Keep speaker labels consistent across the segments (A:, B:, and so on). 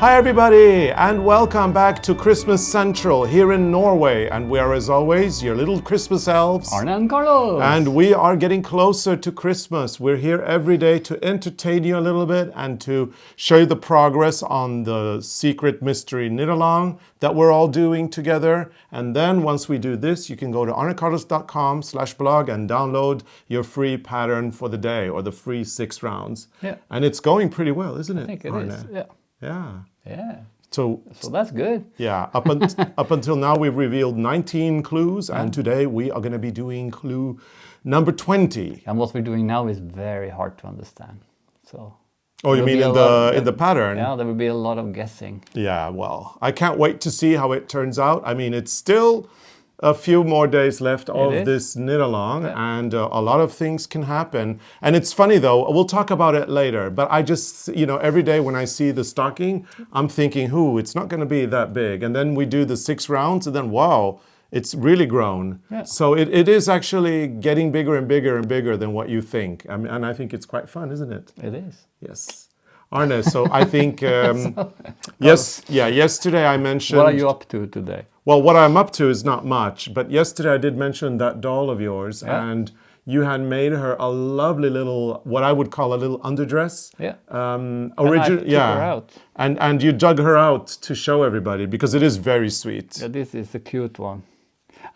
A: Hi everybody, and welcome back to Christmas Central here in Norway. And we are, as always, your little Christmas elves.
B: Arne and Carlos.
A: And we are getting closer to Christmas. We're here every day to entertain you a little bit and to show you the progress on the secret mystery Knitalong that we're all doing together. And then once we do this, you can go to arnecarlos.com/blog and download your free pattern for the day, or the free 6 rounds.
B: Yeah.
A: And it's going pretty well, isn't it?
B: I think it
A: Arne?
B: is. Yeah.
A: Yeah.
B: Yeah.
A: So
B: that's good.
A: Yeah, up until now we've revealed 19 clues, and today we are going to be doing clue number 20.
B: And what we're doing now is very hard to understand. So.
A: Oh, you mean in the pattern?
B: Yeah, there will be a lot of guessing.
A: Yeah, well, I can't wait to see how it turns out. I mean, it's still a few more days left of this Knitalong, and a lot of things can happen. And it's funny though, we'll talk about it later, but I just, every day when I see the stocking, I'm thinking, it's not going to be that big. And then we do the 6 rounds and then, wow, it's really grown.
B: Yeah.
A: So it is actually getting bigger and bigger and bigger than what you think. I mean, and I think it's quite fun, isn't it?
B: It is.
A: Yes. Arne, so I think, yesterday I mentioned...
B: What are you up to today?
A: Well, what I'm up to is not much, but yesterday I did mention that doll of yours, and you had made her a lovely little, what I would call a little underdress.
B: Yeah.
A: Her
B: out.
A: And you dug her out to show everybody, because it is very sweet.
B: Yeah, this is a cute one.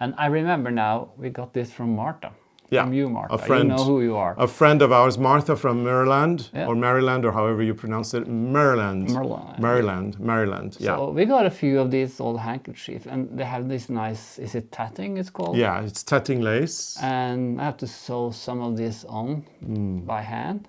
B: And I remember now, we got this from Martha.
A: Yeah,
B: from you, Martha.
A: a friend,
B: you know who you are.
A: A friend of ours, Martha from Maryland,
B: Yeah.
A: or Maryland, or however you pronounce it, Maryland. Maryland, yeah.
B: So we got a few of these old handkerchiefs, and they have this nice, is it tatting it's called?
A: Yeah, it's tatting lace.
B: And I have to sew some of this on by hand.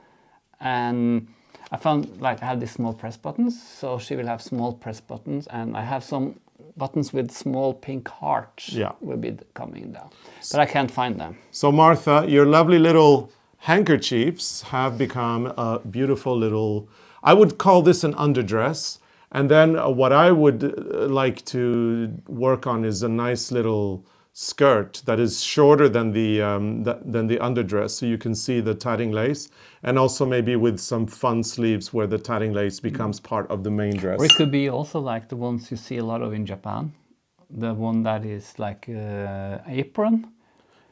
B: And I found, I have these small press buttons, so she will have small press buttons, and I have some buttons with small pink hearts will be coming down. But I can't find them.
A: So Martha, your lovely little handkerchiefs have become a beautiful little, I would call this an underdress. And then what I would like to work on is a nice little skirt that is shorter than the underdress, so you can see the tatting lace, and also maybe with some fun sleeves where the tatting lace becomes part of the main dress.
B: Or it could be also like the ones you see a lot of in Japan, the one that is like apron.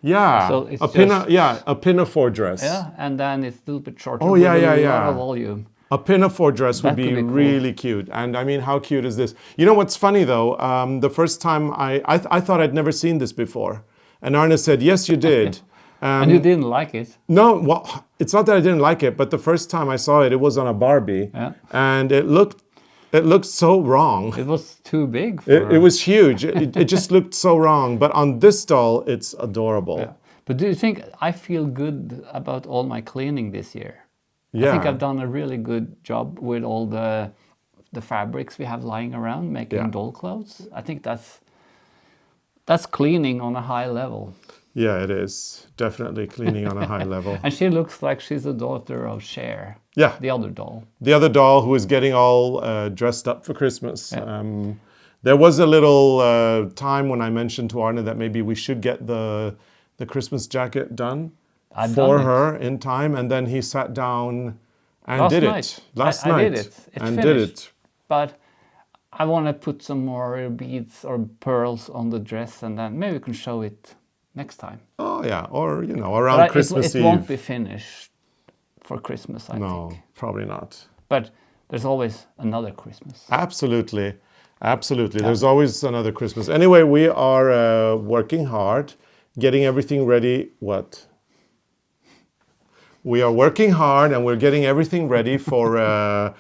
A: Yeah,
B: so it's
A: a pinafore dress.
B: Yeah, and then it's a little bit shorter.
A: Oh
B: with
A: yeah,
B: a
A: yeah.
B: lot of volume.
A: A pinafore dress would be
B: cool.
A: really cute. And I mean, how cute is this? You know what's funny though? The first time I thought I'd never seen this before. And Arne said, yes, you did.
B: And you didn't like it?
A: No, well, it's not that I didn't like it, but the first time I saw it, it was on a Barbie.
B: Yeah.
A: And it looked so wrong.
B: It was too big.
A: It was huge. It just looked so wrong. But on this doll, it's adorable.
B: Yeah. But do you think I feel good about all my cleaning this year?
A: Yeah.
B: I think I've done a really good job with all the fabrics we have lying around, making doll clothes. I think that's cleaning on a high level.
A: Yeah, it is. Definitely cleaning on a high level.
B: And she looks like she's a daughter of Cher.
A: Yeah.
B: The other doll.
A: The other doll who is getting all dressed up for Christmas.
B: Yeah.
A: There was a little time when I mentioned to Arne that maybe we should get the Christmas jacket done for her in time, and then he sat down and did it last night.
B: I did it. It's
A: and
B: finished,
A: did it.
B: But I want to put some more beads or pearls on the dress, and then maybe we can show it next time.
A: Oh yeah, or around Christmas Eve.
B: It won't be finished for Christmas, I think.
A: No, probably not.
B: But there's always another Christmas.
A: Absolutely. There's always another Christmas. Anyway, we are working hard, getting everything ready. We are working hard, and we're getting everything ready for our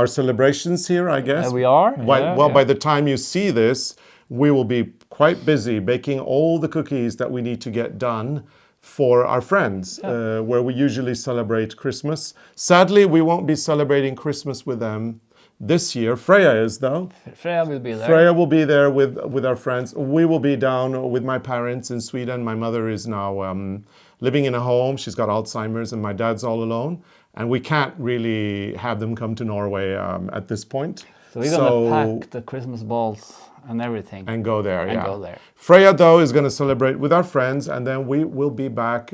A: celebrations here, I guess.
B: We are.
A: By the time you see this, we will be quite busy baking all the cookies that we need to get done for our friends, where we usually celebrate Christmas. Sadly, we won't be celebrating Christmas with them this year. Freya is, though.
B: Freya will be there.
A: Freya will be there with our friends. We will be down with my parents in Sweden. My mother is now living in a home. She's got Alzheimer's, and my dad's all alone. And we can't really have them come to Norway at this point.
B: So we're going to pack the Christmas balls and everything.
A: And go there,
B: Go there.
A: Freya, though, is going to celebrate with our friends, and then we will be back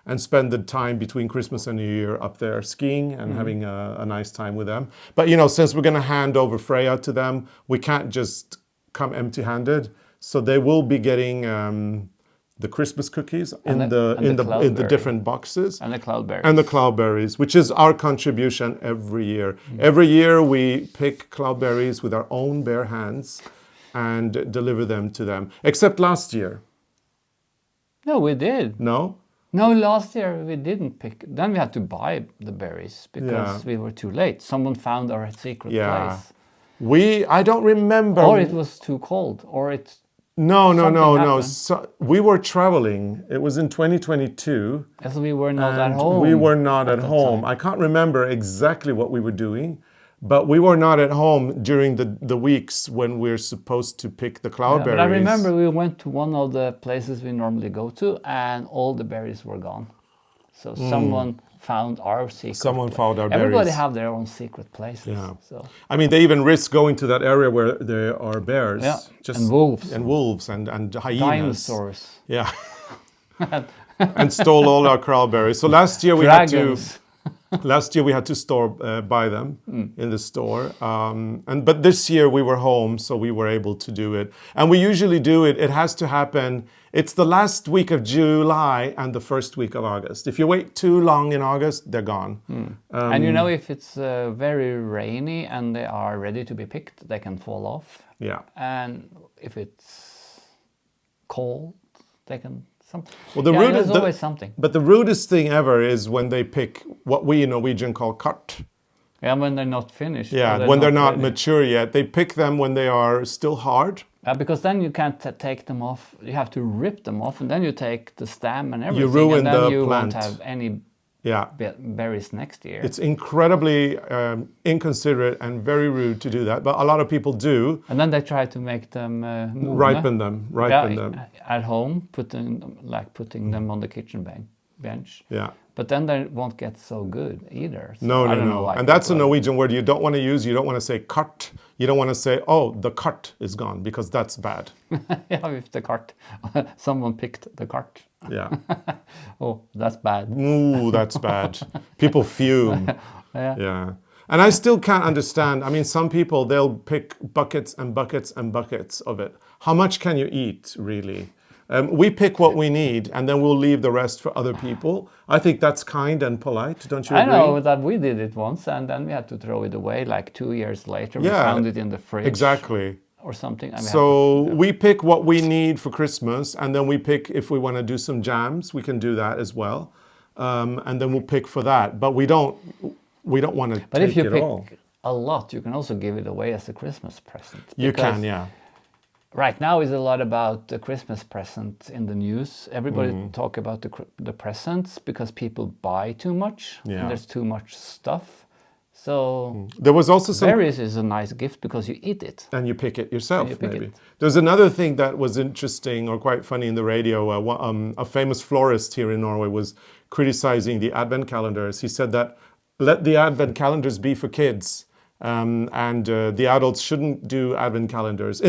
A: and spend the time between Christmas and New Year up there skiing and having a nice time with them. But since we're going to hand over Freya to them, we can't just come empty-handed. So they will be getting the Christmas cookies in the different boxes
B: and the Cloudberries
A: and the Cloudberries, which is our contribution every year. Every year we pick Cloudberries with our own bare hands and deliver them to them. Except last year.
B: No, we did.
A: No?
B: No, last year we didn't pick. Then we had to buy the berries because we were too late. Someone found our secret place.
A: I don't remember.
B: Or it was too cold, or it.
A: No. So we were traveling. It was in 2022.
B: As we were not at home.
A: We were not at home. I can't remember exactly what we were doing, but we were not at home during the weeks when we're supposed to pick the Cloudberries.
B: But I remember we went to one of the places we normally go to, and all the berries were gone. So someone found our secret.
A: Someone found our berries.
B: Everybody have their own secret places.
A: Yeah.
B: So.
A: I mean, they even risk going to that area where there are bears.
B: Yeah. And wolves.
A: And wolves and hyenas.
B: Dinosaurs.
A: Yeah. And stole all our Cloudberries. So last year we
B: Dragons.
A: had to buy them in the store. But this year we were home, so we were able to do it. And we usually do it. It has to happen. It's the last week of July and the first week of August. If you wait too long in August, they're gone.
B: And if it's very rainy and they are ready to be picked, they can fall off.
A: Yeah.
B: And if it's cold, they can.
A: Well,
B: there's always something.
A: But the rudest thing ever is when they pick what we in Norwegian call kart.
B: Yeah, when they're not finished.
A: Yeah, when they're not mature yet. They pick them when they are still hard.
B: Because then you can't take them off. You have to rip them off, and then you take the stem and everything.
A: You ruin
B: and then
A: the
B: you
A: plant.
B: won't have any berries next year.
A: It's incredibly inconsiderate and very rude to do that, but a lot of people do.
B: And then they try to make them
A: ripen them.
B: At home, putting them on the kitchen bench.
A: Yeah.
B: But then they won't get so good either. So
A: No. And that's a Norwegian word you don't want to use. You don't want to say cart. You don't want to say, oh, the cart is gone, because that's bad.
B: If the cart, someone picked the cart.
A: Yeah.
B: Oh, that's bad.
A: Ooh, that's bad. People fume. Yeah. And I still can't understand. I mean, some people, they'll pick buckets and buckets and buckets of it. How much can you eat, really? We pick what we need, and then we'll leave the rest for other people. I think that's kind and polite, don't you agree?
B: I know that we did it once, and then we had to throw it away like 2 years later. We found it in the fridge.
A: Exactly.
B: Or something.
A: So we pick what we need for Christmas, and then we pick if we want to do some jams. We can do that as well, and then we'll pick for that. But we don't want to take it all.
B: But if you pick a lot, you can also give it away as a Christmas present.
A: You can, yeah.
B: Right now is a lot about the Christmas present in the news. Everybody talk about the presents because people buy too much and there's too much stuff. So
A: there was also some
B: berries is a nice gift because you eat it
A: and you pick it yourself. Maybe there's another thing that was interesting or quite funny in the radio. A famous florist here in Norway was criticizing the Advent calendars. He said that let the Advent calendars be for kids, and the adults shouldn't do Advent calendars.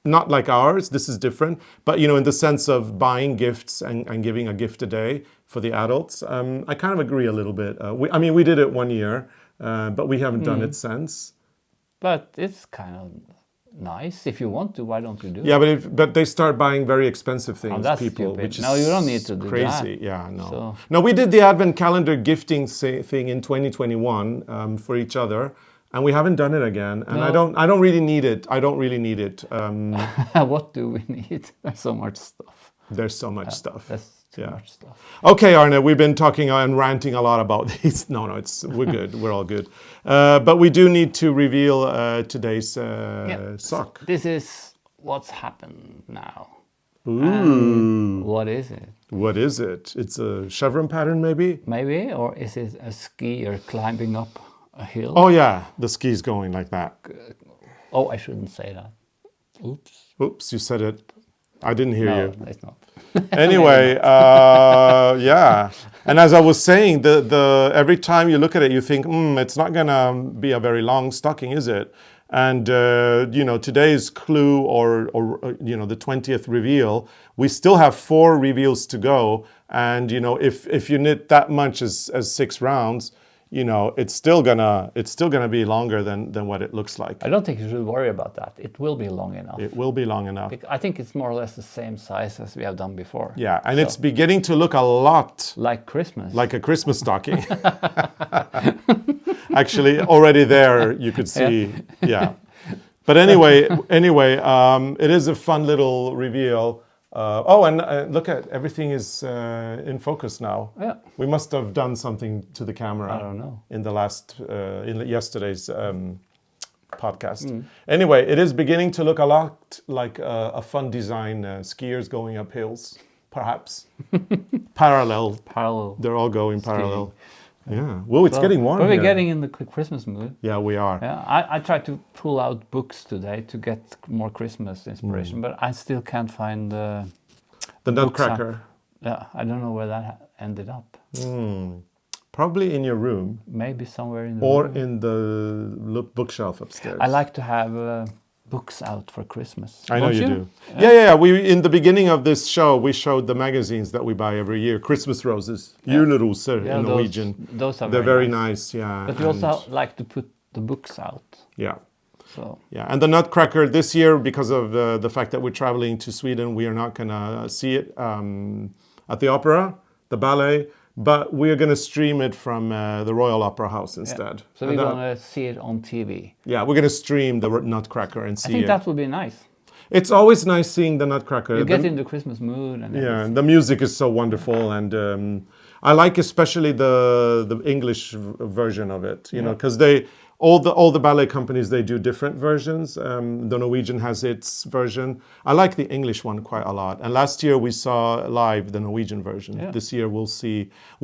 A: Not like ours, this is different, but in the sense of buying gifts and giving a gift a day for the adults. I kind of agree a little bit. We did it 1 year, but we haven't done it since.
B: But it's kind of nice. If you want to, why don't you do it?
A: Yeah, but they start buying very expensive things,
B: that's
A: people,
B: stupid.
A: which is
B: no, you don't need to do
A: crazy.
B: That.
A: Yeah, no.
B: So.
A: No, we did the Advent calendar gifting thing in 2021 for each other. And we haven't done it again, and
B: no.
A: I don't really need it. I don't really need it.
B: What do we need? There's so much stuff.
A: There's so much stuff.
B: There's too much stuff.
A: Okay, Arne, we've been talking and ranting a lot about these. No, we're good. We're all good. But we do need to reveal today's sock.
B: This is what's happened now.
A: Ooh.
B: What is it?
A: What is it? It's a chevron pattern, maybe?
B: Maybe, or is it a skier climbing up a hill?
A: Oh yeah, the ski's going like that.
B: Oh, I shouldn't say that.
A: Oops, you said it. I didn't hear you.
B: No, it's not.
A: Anyway, yeah. And as I was saying, the every time you look at it, you think, it's not gonna be a very long stocking, is it? And today's clue or the 20th reveal, we still have 4 reveals to go. And if you knit that much as 6 rounds, it's still gonna be longer than what it looks like.
B: I don't think you should worry about that. It will be long enough.
A: It will be long enough.
B: I think it's more or less the same size as we have done before.
A: Yeah, and it's beginning to look a lot
B: like Christmas.
A: like a Christmas stocking. Actually, already there you could see, yeah. But anyway, it is a fun little reveal. Look at everything is in focus now.
B: Yeah.
A: We must have done something to the camera.
B: I don't know.
A: In the last in yesterday's podcast. Anyway, it is beginning to look a lot like a fun design. Skiers going up hills, perhaps. Parallel. They're all going parallel. Yeah. Well, it's getting warm.
B: But we're
A: here.
B: getting in the Christmas mood.
A: Yeah, we are.
B: Yeah. I tried to pull out books today to get more Christmas inspiration, but I still can't find the
A: Nutcracker.
B: Yeah, I don't know where that ended up.
A: Probably in your room.
B: Maybe somewhere in the
A: or
B: room.
A: in the bookshelf upstairs.
B: I like to have books out for Christmas.
A: I know
B: Don't
A: you do. Yeah. We in the beginning of this show we showed the magazines that we buy every year. Christmas roses, juleroser in Norwegian.
B: Those are
A: They're very nice. Yeah.
B: But we also like to put the books out.
A: Yeah.
B: So.
A: Yeah, and the Nutcracker this year, because of the fact that we're traveling to Sweden, we are not gonna see it at the opera, the ballet. But we're going to stream it from the Royal Opera House instead.
B: Yeah. So we're going to see it on TV.
A: Yeah, we're going to stream the Nutcracker and see it.
B: I think that would be nice.
A: It's always nice seeing the Nutcracker.
B: You get in the Christmas mood. And
A: yeah, the music is so wonderful. And I like especially the English version of it, you know, because all the ballet companies, they do different versions. The Norwegian has its version. I like the English one quite a lot. And last year we saw live the Norwegian version. Yeah. This year we'll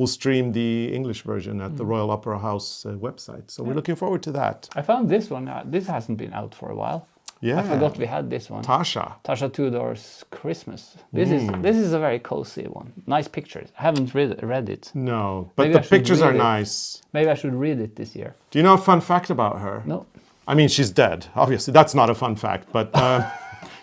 A: stream the English version at the Royal Opera House website. So we're looking forward to that.
B: I found this one. This hasn't been out for a while.
A: Yeah.
B: I forgot we had this one. Tasha Tudor's Christmas. This is a very cozy one. Nice pictures. I haven't read it.
A: No, but the pictures are nice.
B: Maybe I should read it this year.
A: Do you know a fun fact about her?
B: No.
A: I mean, she's dead. Obviously, that's not a fun fact, but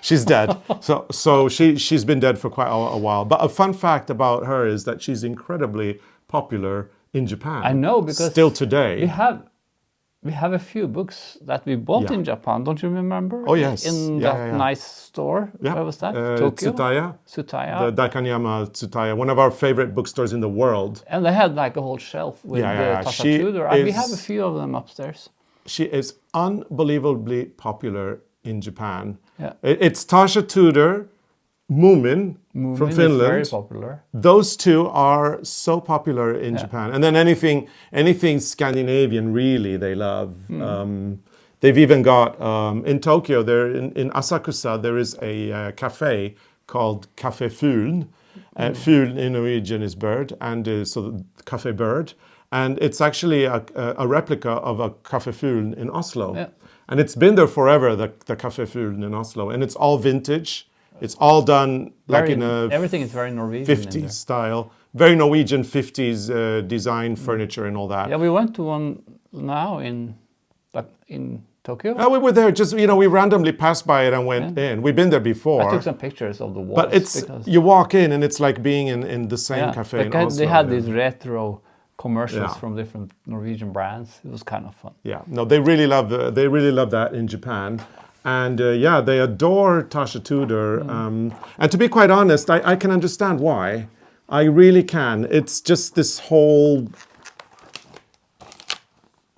A: she's dead. So she's been dead for quite a while. But a fun fact about her is that she's incredibly popular in Japan.
B: I know, because
A: still today
B: we have a few books that we bought in Japan. Don't you remember?
A: Oh yes,
B: in that nice store.
A: Yeah.
B: Where was that? Tokyo.
A: Tsutaya. The Daikanyama Tsutaya, one of our favorite bookstores in the world.
B: And they had like a whole shelf with Tasha Tudor. We have a few of them upstairs.
A: She is unbelievably popular in Japan.
B: Yeah.
A: It's Tasha Tudor, Moomin from Finland.
B: Is very popular.
A: Those two are so popular in Japan. And then anything Scandinavian, really, they love. They've even got, in Tokyo, in Asakusa, there is a cafe called Café Fuglen. Fuglen in Norwegian is bird, and so Cafe Bird. And it's actually a replica of a Café Fuglen in Oslo. Yeah. And it's been there forever, the Café Fuglen in Oslo. And it's all vintage. It's all done like in a
B: everything is very Norwegian
A: 50s style, very Norwegian 50s design, furniture and all that.
B: Yeah, we went to one now in Tokyo.
A: Oh, we were there. Just we randomly passed by it and went in. We've been there before.
B: I took some pictures of the walls.
A: But you walk in and it's like being in the same cafe in Oslo.
B: They had these retro commercials from different Norwegian brands. It was kind of fun.
A: Yeah, no, they really love that in Japan. And they adore Tasha Tudor. And to be quite honest, I can understand why. I really can. It's just this whole...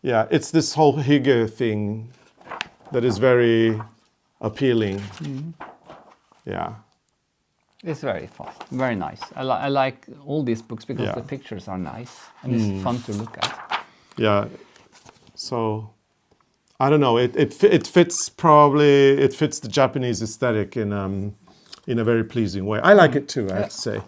A: Yeah, it's this whole hygge thing that is very appealing. Yeah.
B: It's very fun, very nice. I like all these books because the pictures are nice and it's fun to look at.
A: Yeah, so... I don't know. It fits the Japanese aesthetic in a very pleasing way. I like it too. I have to say.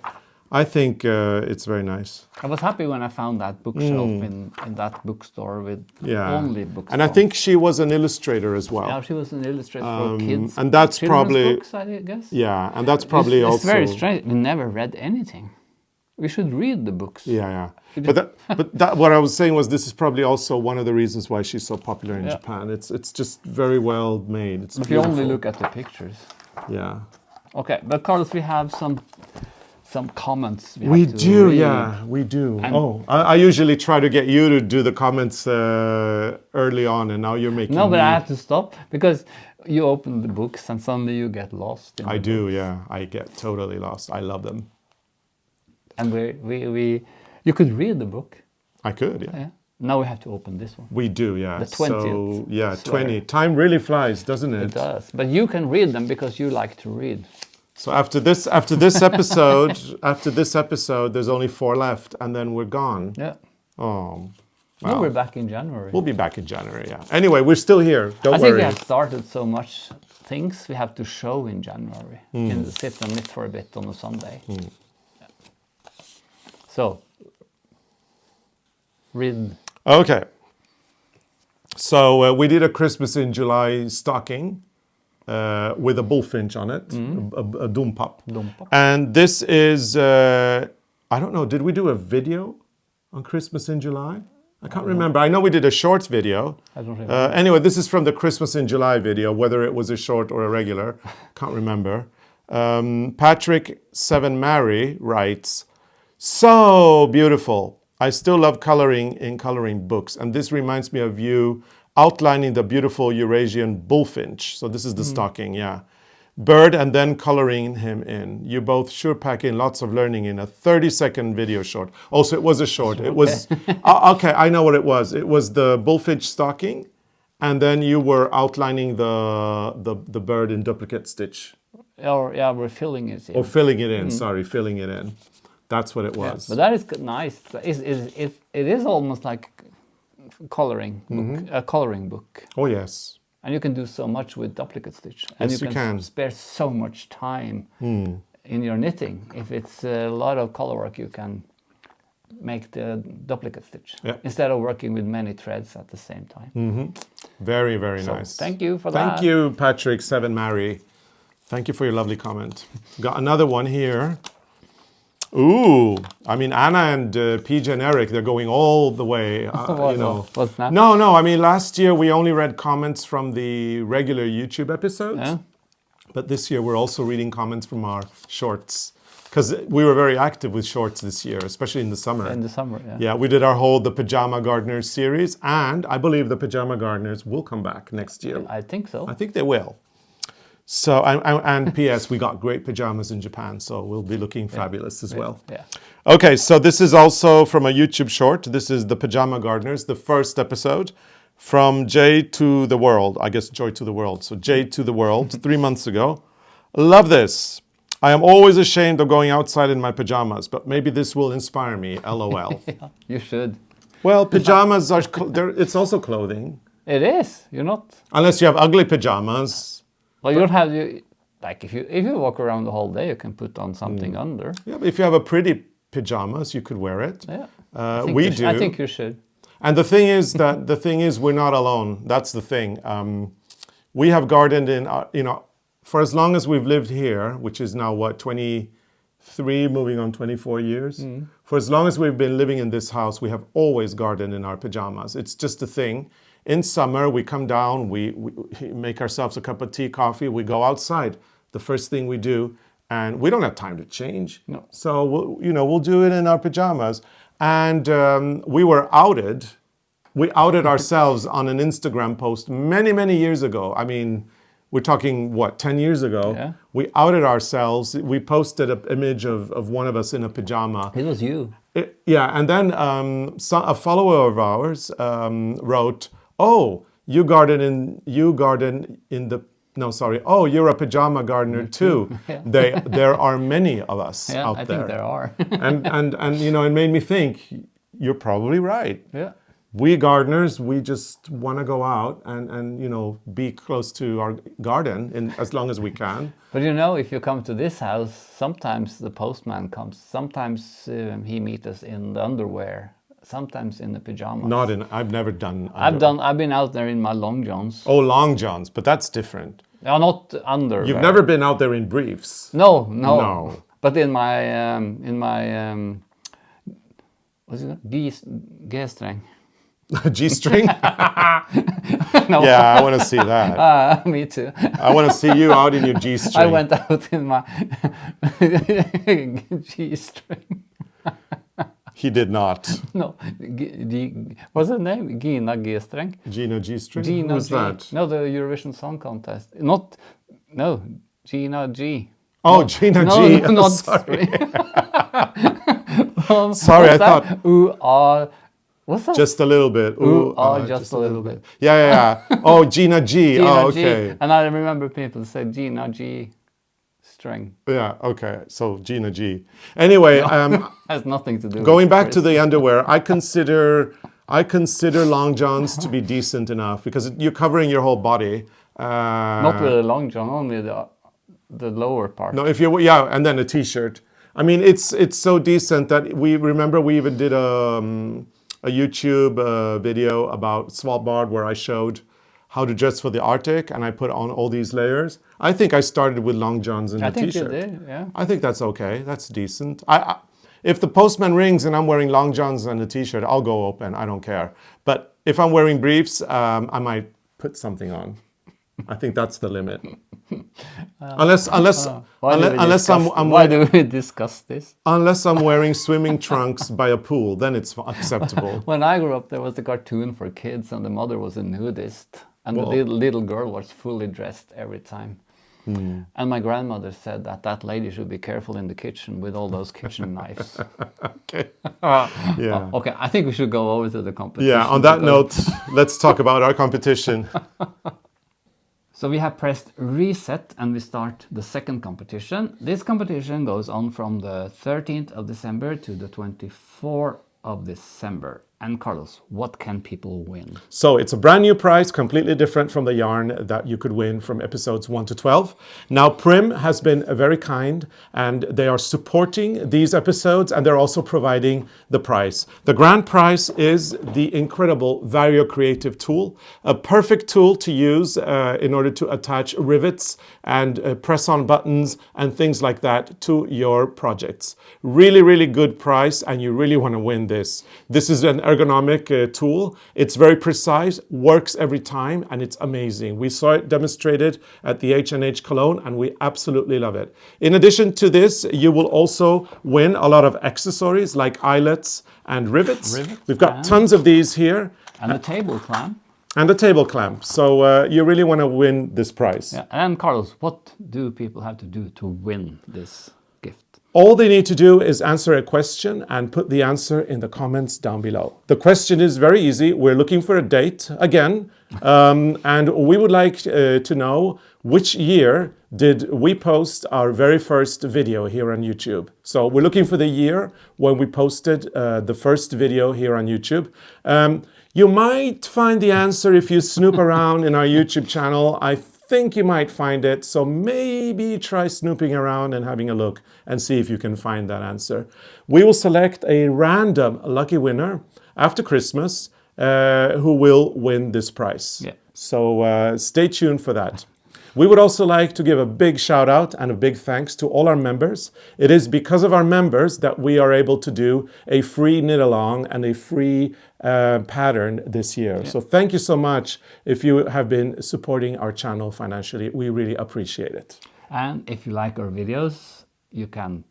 A: I think it's very nice.
B: I was happy when I found that bookshelf in that bookstore with only books.
A: And I think she was an illustrator as well.
B: Yeah, she was an illustrator for kids.
A: And that's probably
B: books, I guess.
A: Yeah, and that's probably
B: it's
A: also
B: very strange. We never read anything. We should read the books.
A: Yeah. But what I was saying was this is probably also one of the reasons why she's so popular in Japan. It's just very well made. It's
B: if you only look at the pictures.
A: Yeah.
B: Okay, but Carlos, we have some comments.
A: We
B: have to
A: do,
B: read.
A: yeah, we do. I usually try to get you to do the comments early on, and now you're making
B: No, but
A: me.
B: I have to stop because you open the books and suddenly you get lost.
A: I do, yeah. I get totally lost. I love them.
B: And you could read the book.
A: I could, yeah.
B: Now we have to open this one.
A: We do, yeah.
B: The 20th.
A: So, yeah,
B: Swear.
A: 20. Time really flies, doesn't it?
B: It does. But you can read them because you like to read.
A: So after this episode, there's only 4 left, and then we're gone.
B: Yeah.
A: Oh.
B: No,
A: Wow.
B: we're back in January.
A: We'll be back in January, yeah. Anyway, we're still here. Don't
B: I
A: worry.
B: think we have started so much things we have to show in January. And sit and knit for a bit on a Sunday. Yeah. So, read.
A: Okay. So we did a Christmas in July stocking with a bullfinch on it, a dompap. And this is, I don't know, did we do a video on Christmas in July? I can't remember. I know we did a short video.
B: I don't remember.
A: Anyway, this is from the Christmas in July video, whether it was a short or a regular. Can't remember. Patrick Seven Mary writes, so beautiful. I still love coloring in coloring books. And this reminds me of you outlining the beautiful Eurasian bullfinch. So this is the stocking, yeah. Bird and then coloring him in. You both sure pack in lots of learning in a 30-second video short. Also, it was a short. It was, okay, I know what it was. It was the bullfinch stocking, and then you were outlining the bird in duplicate stitch.
B: Or, yeah, we're filling it in.
A: Or filling it in, sorry, filling it in. That's what it was.
B: But that is nice. It is almost like coloring book, a coloring book.
A: Oh, yes.
B: And you can do so much with duplicate stitch. And
A: Yes, you can.
B: spare so much time in your knitting. If it's a lot of color work, you can make the duplicate stitch instead of working with many threads at the same time.
A: Very, very nice.
B: Thank you for that.
A: Thank you, Patrick Seven Mary. Thank you for your lovely comment. Got another one here. Ooh, I mean, Anna and PJ and Eric, they're going all the way, you know.
B: What's that?
A: No, I mean, last year we only read comments from the regular YouTube episodes.
B: Yeah.
A: But this year we're also reading comments from our shorts. Because we were very active with shorts this year, especially in the summer.
B: In the summer, yeah.
A: Yeah, we did our whole The Pajama Gardeners series. And I believe the Pajama Gardeners will come back next year.
B: I think so.
A: I think they will. So, and P.S., we got great pajamas in Japan, so we'll be looking fabulous as well.
B: Yeah.
A: Okay, so this is also from a YouTube short. This is The Pajama Gardeners, the first episode from J to the World. I guess Joy to the World. So J to the World, 3 months ago. Love this. I am always ashamed of going outside in my pajamas, but maybe this will inspire me, LOL.
B: Yeah, you should.
A: Well, pajamas are, it's also clothing.
B: It is. You're not.
A: Unless you have ugly pajamas.
B: Well, you don't have like if you walk around the whole day, you can put on something under.
A: Yeah, but if you have a pretty pajamas, you could wear it.
B: Yeah,
A: We do.
B: I think you should.
A: And the thing is, we're not alone. That's the thing. We have gardened in, for as long as we've lived here, which is now what, 23, moving on 24 years. For as long as we've been living in this house, we have always gardened in our pajamas. It's just a thing. In summer, we come down, we make ourselves a cup of tea, coffee, we go outside. The first thing we do, and we don't have time to change.
B: No.
A: So, we'll do it in our pajamas. And we were outed. We outed ourselves on an Instagram post many, many years ago. I mean, we're talking, 10 years ago?
B: Yeah.
A: We outed ourselves. We posted an image of one of us in a pajama.
B: It was you.
A: And then a follower of ours wrote, "Oh, you garden in the oh, you're a pajama gardener too." Yeah. There are many of us out there.
B: I think there are.
A: and it made me think, you're probably right.
B: Yeah.
A: We gardeners, we just want to go out and be close to our garden as long as we can.
B: But if you come to this house, sometimes the postman comes. Sometimes he meets us in the underwear. Sometimes in the pajamas.
A: I've never done.
B: I've been out there in my long johns.
A: Oh, long johns, but that's different.
B: No, not underwear.
A: You've never been out there in briefs.
B: No. But in my What's it called? G-string.
A: G-string?
B: No.
A: Yeah, I want to see that.
B: Me too.
A: I want to see you out in your G-string.
B: I went out in my G-string.
A: He did not.
B: No, what's her name? Gina G-string.
A: Gina G-string?
B: Gina
A: Who's
B: G.
A: that?
B: No, the Eurovision Song Contest. No, Gina G.
A: Oh, Gina
B: No,
A: G.
B: no, not
A: Sorry.
B: string.
A: Sorry, I thought
B: what's that?
A: just a little bit.
B: Ooh, just a little bit.
A: Yeah. Oh, Gina G.
B: Gina
A: Oh,
B: G.
A: okay.
B: And I remember people say Gina G string.
A: Yeah, okay. So Gina G. Anyway,
B: Has nothing to do
A: going
B: with
A: back
B: Chris.
A: to the underwear, I consider long johns to be decent enough because you're covering your whole body.
B: Not with a long john, only the lower part.
A: No, and then a t-shirt. I mean, it's so decent that we even did a YouTube video about Svalbard where I showed how to dress for the Arctic, and I put on all these layers. I think I started with long johns and a
B: think
A: t-shirt.
B: you did, yeah.
A: I think that's okay. That's decent. If the postman rings and I'm wearing long johns and a t-shirt, I'll go open. I don't care. But if I'm wearing briefs, I might put something on. I think that's the limit. Unless
B: Why do we discuss this?
A: Unless I'm wearing swimming trunks by a pool, then it's acceptable.
B: When I grew up, there was a cartoon for kids, and the mother was a nudist, and the little girl was fully dressed every time. And my grandmother said that lady should be careful in the kitchen with all those kitchen knives.
A: Okay. Yeah.
B: Okay, I think we should go over to the competition.
A: Yeah. On that note, let's talk about our competition.
B: So we have pressed reset and we start the second competition. This competition goes on from the 13th of December to the 24th of December. And Carlos, what can people win?
A: So it's a brand new prize, completely different from the yarn that you could win from episodes 1 to 12. Now, Prim has been very kind and they are supporting these episodes and they're also providing the prize. The grand prize is the incredible Vario Creative tool, a perfect tool to use in order to attach rivets and press-on buttons and things like that to your projects. Really, really good price, and you really want to win this. This is an ergonomic tool. It's very precise, works every time, and it's amazing. We saw it demonstrated at the H&H Cologne, and we absolutely love it. In addition to this, you will also win a lot of accessories like eyelets and rivets. We've got tons of these here.
B: And a table clamp.
A: And a table clamp. So you really want to win this prize.
B: Yeah. And Carlos, what do people have to do to win this gift?
A: All they need to do is answer a question and put the answer in the comments down below. The question is very easy. We're looking for a date again. And we would like to know which year did we post our very first video here on YouTube. So we're looking for the year when we posted the first video here on YouTube. You might find the answer if you snoop around in our YouTube channel. I think you might find it, so maybe try snooping around and having a look and see if you can find that answer. We will select a random lucky winner after Christmas who will win this prize.
B: Yeah.
A: So stay tuned for that. We would also like to give a big shout out and a big thanks to all our members. It is because of our members that we are able to do a free knit-along and a free pattern this year. Yeah. So thank you so much if you have been supporting our channel financially. We really appreciate it.
B: And if you like our videos, you can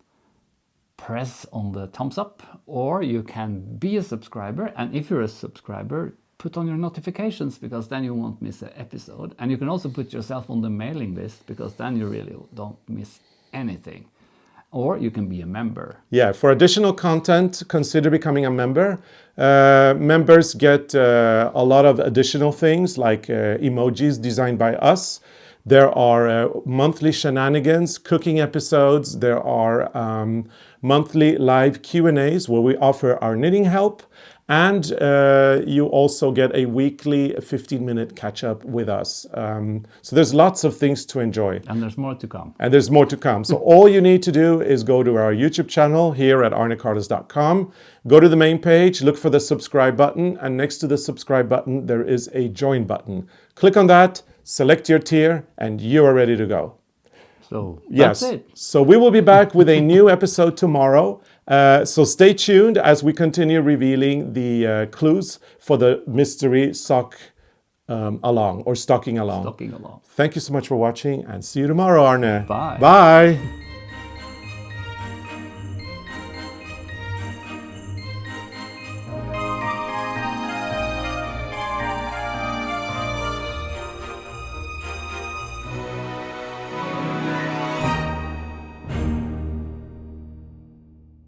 B: press on the thumbs up, or you can be a subscriber. And if you're a subscriber, put on your notifications, because then you won't miss an episode. And you can also put yourself on the mailing list, because then you really don't miss anything. Or you can be a member. Yeah,
A: for additional content, consider becoming a member. Members get a lot of additional things like emojis designed by us. There are monthly shenanigans, cooking episodes. There are monthly live Q&As where we offer our knitting help. And you also get a weekly 15-minute catch-up with us. So there's lots of things to enjoy.
B: And there's more to come.
A: And there's more to come. So all you need to do is go to our YouTube channel here at arnecarlos.com. Go to the main page, look for the subscribe button, and next to the subscribe button, there is a join button. Click on that, select your tier, and you are ready to go.
B: So that's it.
A: So we will be back with a new episode tomorrow. So stay tuned as we continue revealing the clues for the mystery sock along or stocking along.
B: Stocking along.
A: Thank you so much for watching and see you tomorrow, Arne.
B: Bye.
A: Bye.